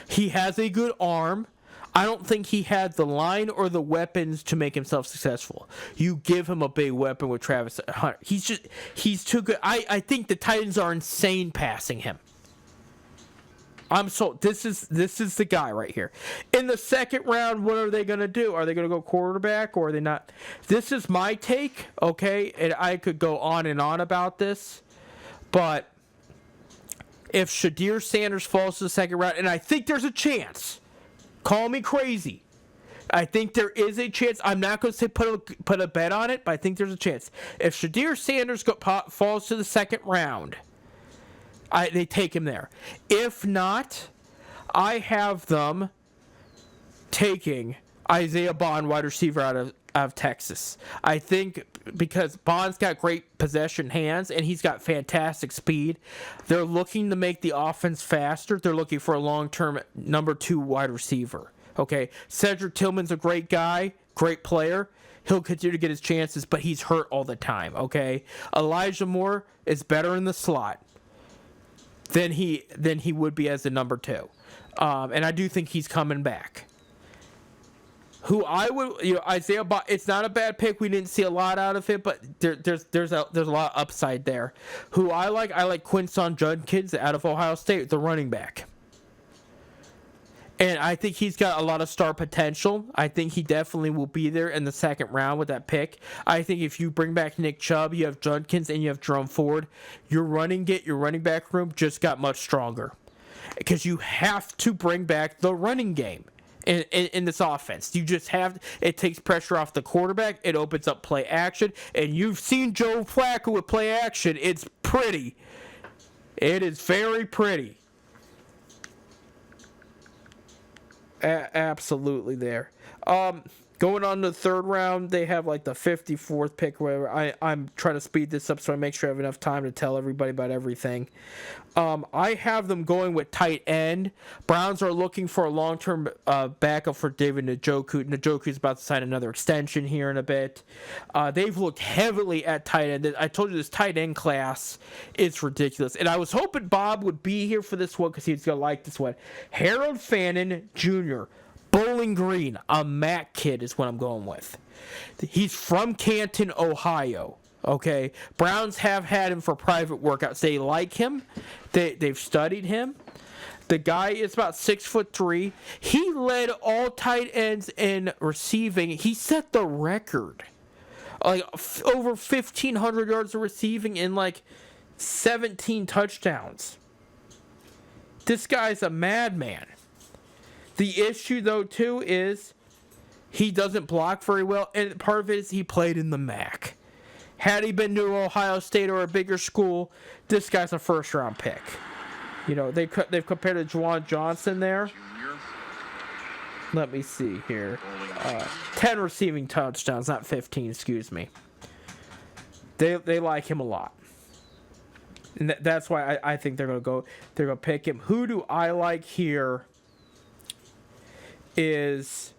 He has a good arm. I don't think he had the line or the weapons to make himself successful. You give him a big weapon with Travis Hunter. He's too good. I think the Titans are insane passing him. I'm sold. This is the guy right here. In the second round, what are they going to do? Are they going to go quarterback or are they not? This is my take, okay? And I could go on and on about this. But if Shadir Sanders falls to the second round, and I think there's a chance. Call me crazy. I think there is a chance. I'm not going to say put a bet on it, but I think there's a chance. If Shadir Sanders falls to the second round, they take him there. If not, I have them taking Isaiah Bond, wide receiver out of Texas. I think because Bond's got great possession hands and he's got fantastic speed. They're looking to make the offense faster. They're looking for a long-term number 2 wide receiver. Okay, Cedric Tillman's a great guy, great player. He'll continue to get his chances, but he's hurt all the time. Okay, Elijah Moore is better in the slot than he would be as a number 2, and I do think he's coming back. Who I would, Isaiah, it's not a bad pick. We didn't see a lot out of it, but there's a lot of upside there. Who I like Quinson Judkins out of Ohio State, the running back. And I think he's got a lot of star potential. I think he definitely will be there in the second round with that pick. I think if you bring back Nick Chubb, you have Judkins, and you have Jerome Ford, your running back room just got much stronger. Because you have to bring back the running game in this offense. You just have, it takes pressure off the quarterback. It opens up play action. And you've seen Joe Flacco with play action. It's pretty. It is very pretty. Absolutely there. Going on to the third round, they have like the 54th pick or whatever. I'm trying to speed this up so I make sure I have enough time to tell everybody about everything. I have them going with tight end. Browns are looking for a long-term backup for David Njoku. Njoku's about to sign another extension here in a bit. They've looked heavily at tight end. I told you this tight end class is ridiculous. And I was hoping Bob would be here for this one because he's going to like this one. Harold Fannin Jr., Bowling Green, a Mac kid is what I'm going with. He's from Canton, Ohio. Okay, Browns have had him for private workouts. They like him. They've studied him. The guy is about 6'3". He led all tight ends in receiving. He set the record, like over 1,500 yards of receiving in like 17 touchdowns. This guy's a madman. The issue, though, too, is he doesn't block very well, and part of it is he played in the MAC. Had he been to Ohio State or a bigger school, this guy's a first-round pick. They've compared to Juwan Johnson there. Let me see here. 10 receiving touchdowns, not 15, excuse me. They like him a lot. And that's why I think they're going to pick him. Who do I like here? Is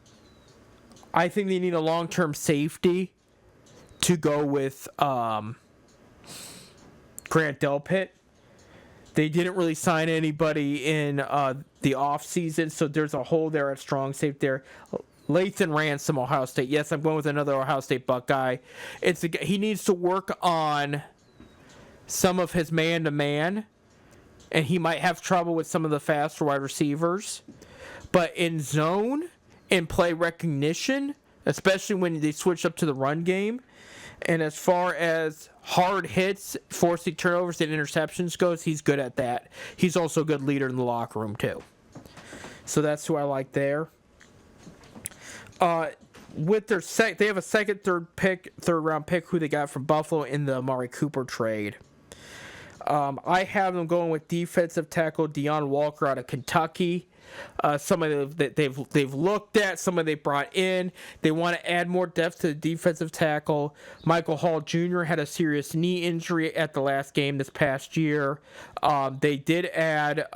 I think they need a long-term safety to go with Grant Delpit. They didn't really sign anybody in the offseason, so there's a hole there at strong safety there. Lathan Ransom, Ohio State. Yes, I'm going with another Ohio State Buckeye. He needs to work on some of his man-to-man, and he might have trouble with some of the faster wide receivers. But in zone and play recognition, especially when they switch up to the run game, and as far as hard hits, forcing turnovers and interceptions goes, he's good at that. He's also a good leader in the locker room, too. So that's who I like there. With their they have a third round pick who they got from Buffalo in the Amari Cooper trade. I have them going with defensive tackle Deon Walker out of Kentucky. Somebody that they've looked at, somebody they brought in. They want to add more depth to the defensive tackle. Michael Hall Jr. had a serious knee injury at the last game this past year. They did add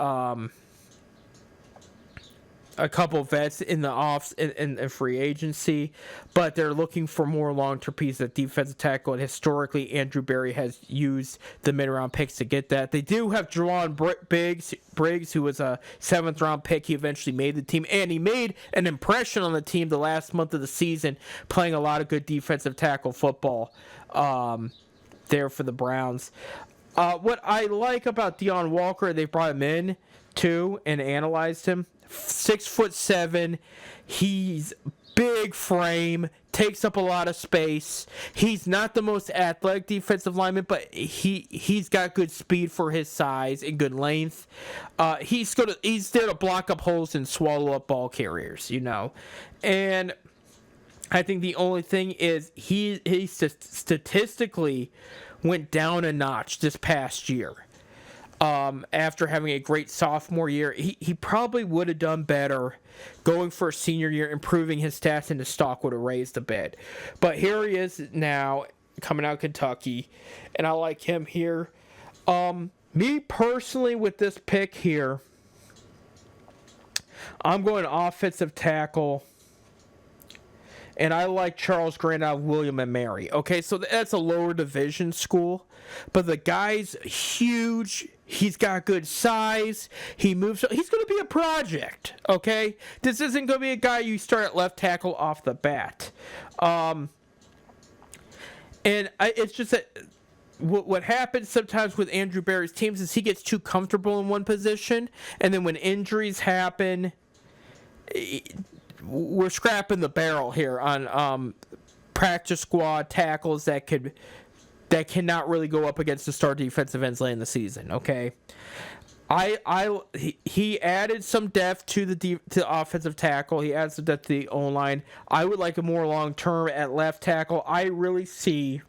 a couple vets in the in free agency, but they're looking for more long-term pieces at defensive tackle, and historically Andrew Berry has used the mid-round picks to get that. They do have Jerron Briggs, who was a 7th-round pick. He eventually made the team, and he made an impression on the team the last month of the season, playing a lot of good defensive tackle football there for the Browns. What I like about Deon Walker, they brought him in, too, and analyzed him. 6'7", he's big frame, takes up a lot of space. He's not the most athletic defensive lineman, but he's got good speed for his size and good length. He's there to block up holes and swallow up ball carriers, And I think the only thing is he statistically went down a notch this past year. After having a great sophomore year, he probably would have done better going for a senior year, improving his stats, and his stock would have raised a bit. But here he is now, coming out of Kentucky, and I like him here. Me personally, with this pick here, I'm going offensive tackle, and I like Charles Grant out of William & Mary. Okay, so that's a lower division school, but the guy's huge. He's got good size. He moves. He's going to be a project, okay? This isn't going to be a guy you start at left tackle off the bat. It's just that what happens sometimes with Andrew Berry's teams is he gets too comfortable in one position, and then when injuries happen, we're scrapping the barrel here on practice squad tackles that cannot really go up against the star defensive ends late in the season. Okay, he added some depth to the offensive tackle. He adds some depth to the O-line. I would like a more long term at left tackle. I really see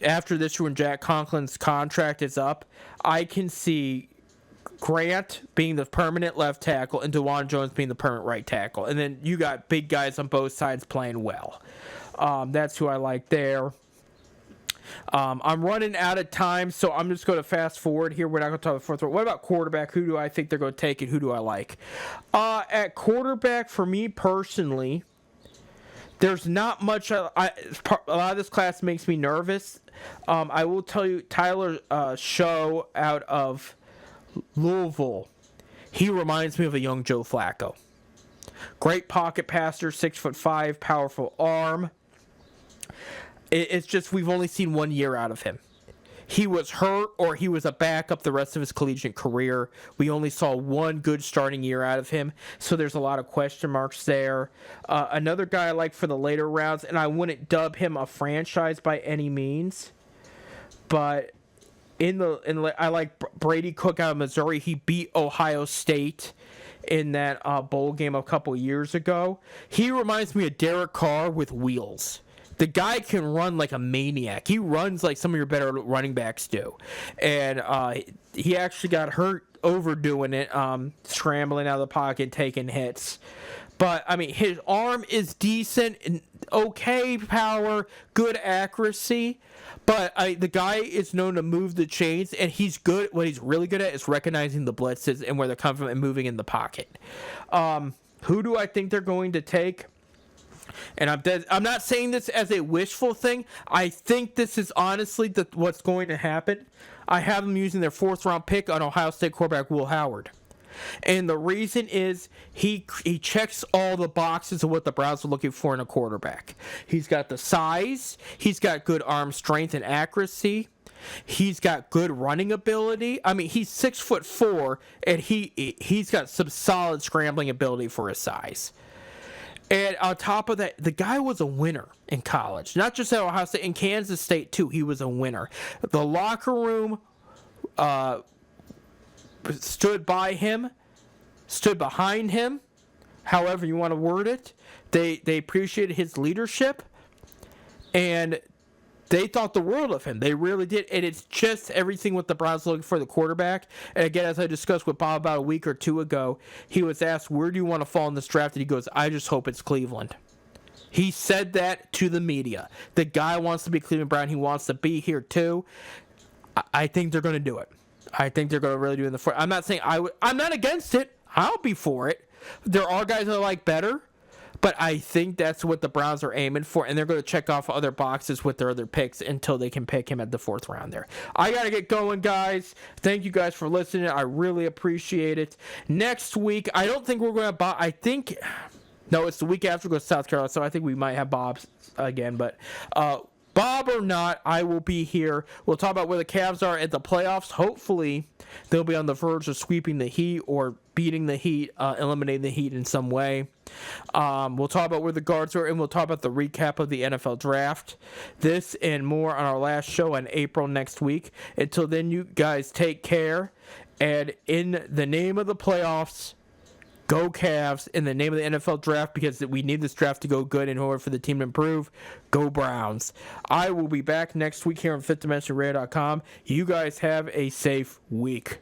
after this year when Jack Conklin's contract is up, I can see Grant being the permanent left tackle and DeJuan Jones being the permanent right tackle. And then you got big guys on both sides playing well. That's who I like there. I'm running out of time, so I'm just going to fast forward here. We're not going to talk about the fourth row. What about quarterback? Who do I think they're going to take, and who do I like? At quarterback, for me personally, there's not much. A lot of this class makes me nervous. I will tell you, Tyler Show out of Louisville, he reminds me of a young Joe Flacco. Great pocket passer, 6'5", powerful arm. It's just we've only seen 1 year out of him. He was hurt or he was a backup the rest of his collegiate career. We only saw one good starting year out of him, so there's a lot of question marks there. Another guy I like for the later rounds, and I wouldn't dub him a franchise by any means, but I like Brady Cook out of Missouri. He beat Ohio State in that bowl game a couple years ago. He reminds me of Derek Carr with wheels. The guy can run like a maniac. He runs like some of your better running backs do. And he actually got hurt overdoing it, scrambling out of the pocket, taking hits. But, I mean, his arm is decent, and okay power, good accuracy. But the guy is known to move the chains, and he's good. What he's really good at is recognizing the blitzes and where they're coming from and moving in the pocket. Who do I think they're going to take? And I'm not saying this as a wishful thing. I think this is honestly what's going to happen. I have them using their 4th-round pick on Ohio State quarterback Will Howard. And the reason is he checks all the boxes of what the Browns are looking for in a quarterback. He's got the size. He's got good arm strength and accuracy. He's got good running ability. I mean, he's 6'4", and he's got some solid scrambling ability for his size. And on top of that, the guy was a winner in college. Not just at Ohio State, in Kansas State, too. He was a winner. The locker room stood by him, stood behind him, however you want to word it. They appreciated his leadership, and they thought the world of him. They really did. And it's just everything what the Browns looking for the quarterback. And again, as I discussed with Bob about a week or two ago, he was asked, where do you want to fall in this draft? And he goes, I just hope it's Cleveland. He said that to the media. The guy wants to be Cleveland Brown. He wants to be here too. I think they're going to do it. I think they're going to really do it in the front. I'm not saying I'm not against it. I'll be for it. There are guys that I like better. But I think that's what the Browns are aiming for, and they're going to check off other boxes with their other picks until they can pick him at the 4th round there. I got to get going, guys. Thank you guys for listening. I really appreciate it. Next week, I don't think we're going to have Bob. No, it's the week after we go to South Carolina, so I think we might have Bob again. But Bob or not, I will be here. We'll talk about where the Cavs are at the playoffs. Hopefully, they'll be on the verge of sweeping the Heat or beating the Heat, eliminating the Heat in some way. We'll talk about where the guards are, and we'll talk about the recap of the NFL draft. This and more on our last show in April next week. Until then, you guys take care. And in the name of the playoffs, go Cavs. In the name of the NFL draft, because we need this draft to go good in order for the team to improve, go Browns. I will be back next week here on FifthDimensionRadio.com. You guys have a safe week.